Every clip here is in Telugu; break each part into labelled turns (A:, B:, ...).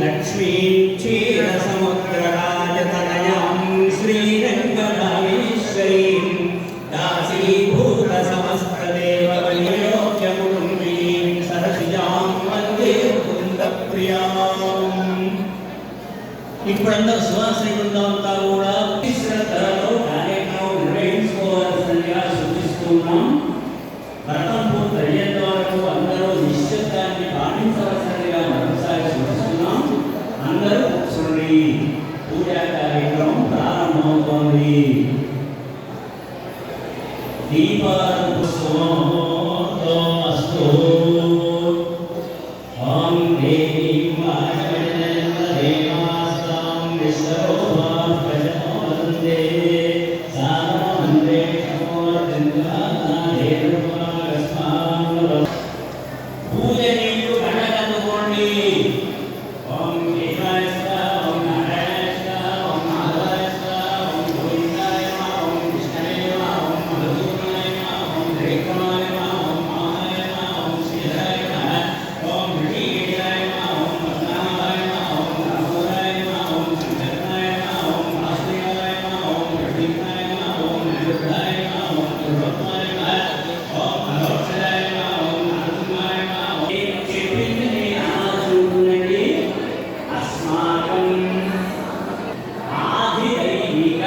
A: लक्ष्मी क्षीर समुद्रराजतनयां श्रीरङ्गनाथेश्वरीं दासीभूत समस्तदेवकन्योक्यकुटुम्बीं सरसिजां वन्दे मुकुन्दप्रियाम्। ఇప్పుడందరూ సువాసన బృందంతా కూడా శ్రద్ధలో కార్యక్రమం నిర్వహించుకోవాల్సిందిగా సూచిస్తున్నాం. వ్రతం పూర్తయ్యేంత వరకు అందరూ నిశ్శబ్దాన్ని పాటించవలసిందిగా మరోసారి సూచిస్తున్నాం. అందరూ కూర్చోండి. పూజా కార్యక్రమం ప్రారంభమవుతోంది. దీపారంభస్తు ఓం దేవీ దేవాస్తాం విశ్వరూపాం ప్రజావందే సారవందే పూజ నీళ్ళు గణగనుకోండి. ఓం కేశవాయ ఓం నారాయణ ఓం మాధవాయ ఓం గోవిందాయ ఓం కృష్ణాయ ఓం మధుసూదనాయ ఓం త్రికమాయ ఓం మాహాయ ఓం శ్రీధరాయ ఓం ఋషికేశాయ ఓం పద్మనాభాయ ఓం రాఘవాయ ఓం సంకర్ణాయ ఓం వాసుదేవాయ ఓం ప్రదీపాయ ఓం నిరుద్ధాయ ఓం దుర్గమాయ ఓం అలోక్షరాయ ఓం నరసింహాయ ఓం చెప్పింది ఆశువునండి. అస్మాకం ఆదిదైవిక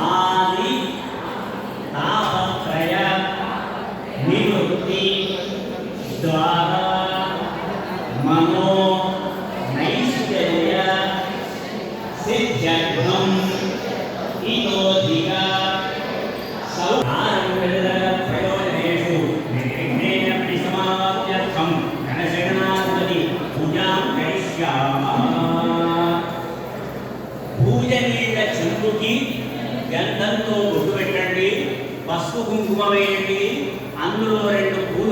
A: ఆది తాపత్రయ నివృత్తి ద్వారా మనో నైష్కర్య సిద్ధ్యర్థం ఇతోధిక ప్రయోజనేషు నిర్విఘ్నేన పరిసమాప్త్యర్థం గణశగణాధిపతి పూజాం కరిష్యామః. పూజ నీళ్ళ చెంబుకి గంధంతో బొట్టు పెట్టండి, పసుపు కుంకుమ వేయండి, అందులో 2 పూజ